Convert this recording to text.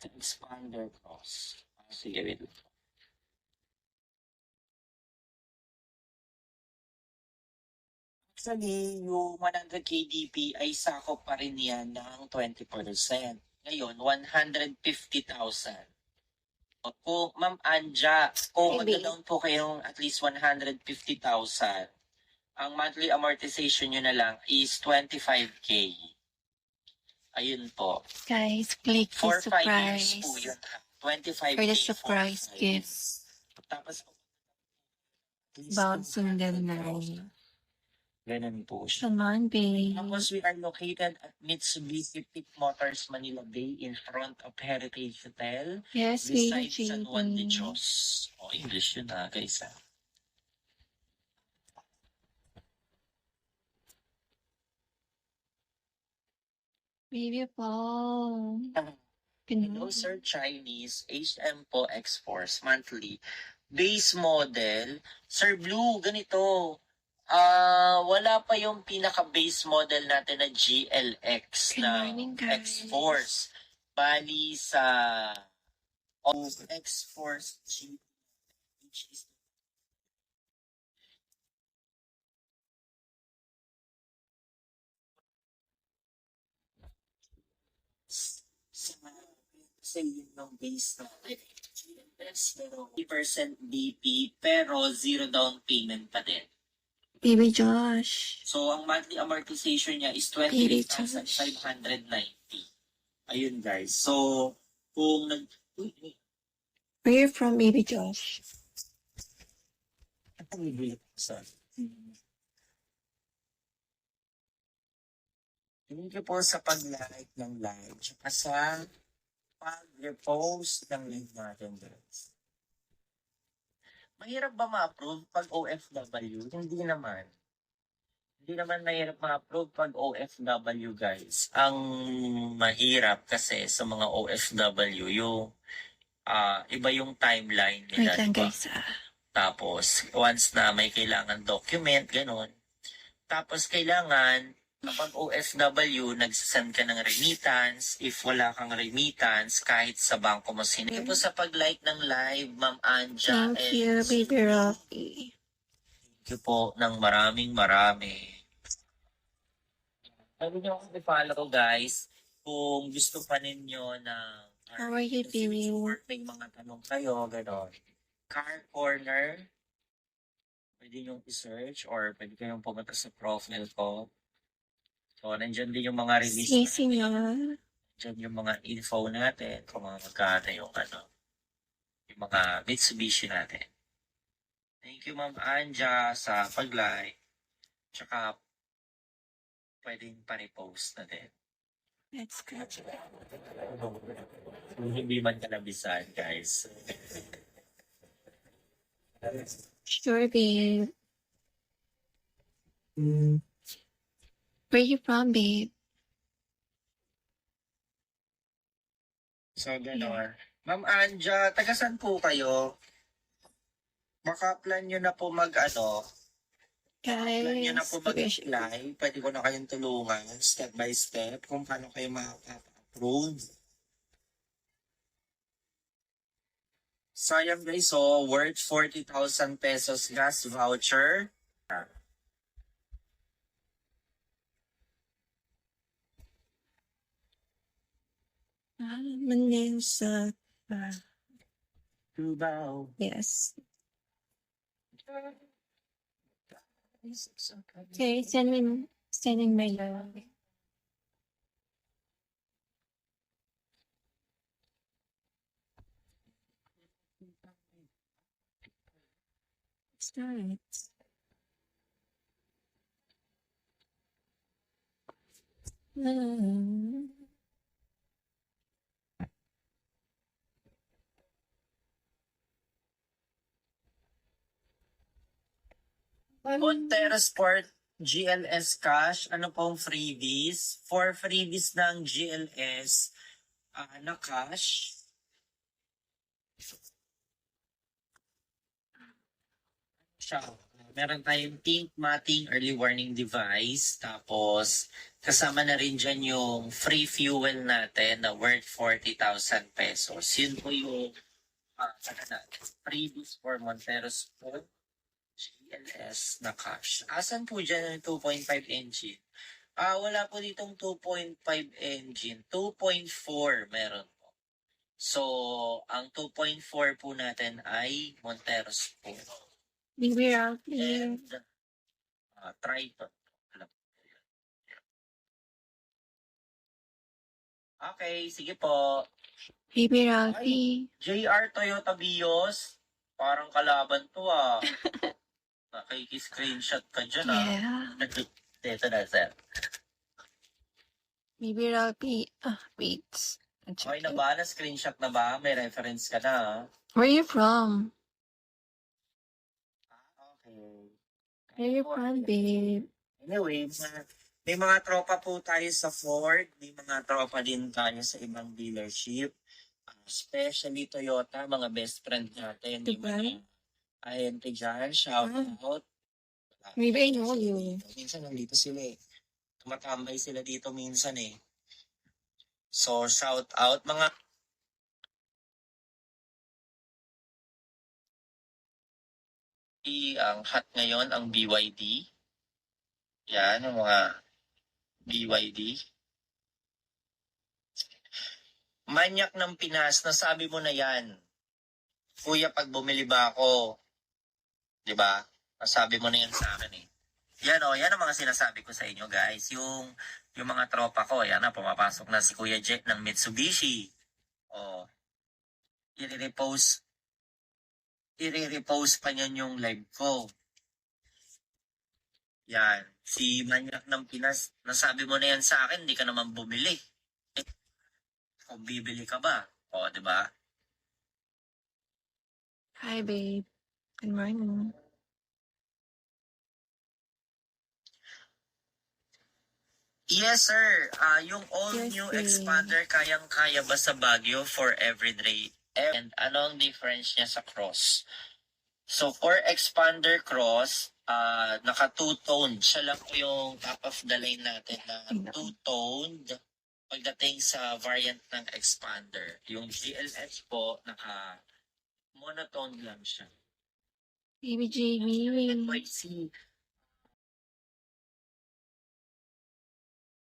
Expander cross. Sige, wait. Actually, yung 100 KDP ay sakop pa rin yan ng 20%. Ngayon, 150,000. Kung, Ma'am Anja, kung Maybe. magda-down po kayong at least 150,000, ang monthly amortization nyo na lang is 25K. Ayun po. Guys, click the For 5 years surprise po yun. 25K for the surprise for 5 gift Tapos, about single night. ganun po siya. Come on, babe. Tapos we are located at Mitsubishi Peak Motors Manila Bay in front of Heritage Hotel. Yes, Beside baby. San Juan de Dios. O, English yun guys. Baby po. Hello, Sir Chinese. HM po X-Force monthly. Base model. Sir Blue, ganito. Wala pa yung pinaka-base model natin na GLX Good na morning, guys. X-Force. Bali sa X-Force G, which is sa yun ng base natin. Pero 3% BP, pero zero down payment pa din. Baby Josh. So, ang monthly amortization niya is Baby 28,590. Ayun, guys. So, kung nag... Where you from, Baby Josh? Thank you po sa pag-like ng live. Tsaka sa pag-repost ng live natin, guys. Mahirap ba ma-approve pag OFW? Hindi naman. Hindi naman mahirap ma-approve pag OFW, guys. Ang mahirap kasi sa mga OFW, yung iba yung timeline nila. Wait lang, diba? guys. Tapos, once na may kailangan document, ganun. Tapos, kailangan, kapag OFW, nagsasend ka ng remittance. If wala kang remittance, kahit sa bangko mo sin. Thank you po sa pag-like ng live, Ma'am Anja. Thank you, Baby Rocky. Thank you po ng marami. Pwede nyo akong i-follow, guys, kung gusto pa ninyo na How are you doing? may mga tanong kayo, gano'n. Car Corner, pwede nyo i-search or pwede kayong pumunta sa profile ko. So, nandyan din yung mga release Sisi niya. Nandyan yung mga info natin, kung mga magkano yung yung mga Mitsubishi natin. Thank you, Ma'am Anja, sa pag-like. Tsaka, pwedeng pa-repost na din. Let's go. Kung hindi man kalabisan, guys. Sure, babe. Where you from, babe? So, gano'n. Ma'am Anja, taga-saan po kayo? Baka plan nyo na po plan nyo na po Guys, mag-apply. Pwede ko na kayong tulungan step by step kung paano kayo makaka-approve. Sayang guys, so worth 40,000 pesos gas voucher. Manesa. Cubao. Yes. Okay, sending my love. Start. Montero Sport GLS Cash, ano pong freebies? For freebies ng GLS na cash, siya. Meron tayong Think Matting Early Warning Device, tapos Kasama na rin dyan yung free fuel natin na worth 40,000 pesos. Yun po yung freebies for Monteros po. GLS na cash. Asan po dyan yung 2.5 engine? Wala po ditong 2.5 engine. 2.4 meron po. So, ang 2.4 po natin ay Monteros po. Baby Ralphie. And Triton. Alam ko yun. Okay, sige po. Baby Ralphie. JR Toyota Vios. Parang kalaban to ah. Nakiki-screenshot ka dyan ah. Yeah. Ito na, sir. Baby Ralphie. Wait. Okay na ba? Na-screenshot na ba? May reference ka na ah. Where are you from? Okay. Where are you from, babe? Anyway, may mga tropa po tayo sa Ford. May mga tropa din tayo sa ibang dealership. Especially Toyota, mga best friend natin. Diba? Ayan, dyan. Shout out. Maybe I know you. Minsan nandito sila eh. Tumatambay sila dito minsan eh. So, shout out mga ang hot ngayon, ang BYD. Yan, ang mga BYD. Manyak ng Pinas, nasabi mo na yan. Kuya, pag bumili ba ako, di ba? Nasabi mo na yan sa akin eh. Yan o, yan ang mga sinasabi ko sa inyo guys. Yung mga tropa ko, yan na, pumapasok na si Kuya Jet ng Mitsubishi. O, i-repost pa niyan yung live ko. Yan, si Manyak ng Pinas, nasabi mo na yan sa akin, hindi ka naman bumili. Eh, kung bibili ka ba? O, di ba? Hi, babe. Good morning. Yes, sir. Yung all-new Yes, Expander, kayang-kaya ba sa Baguio for everyday? And ano ang difference niya sa Cross? So, for Expander Cross, naka two-toned. Siya lang po yung top of the line natin na two-toned pagdating sa variant ng Expander. Yung GLS po, naka monotone lang siya. Baby JB. NYC,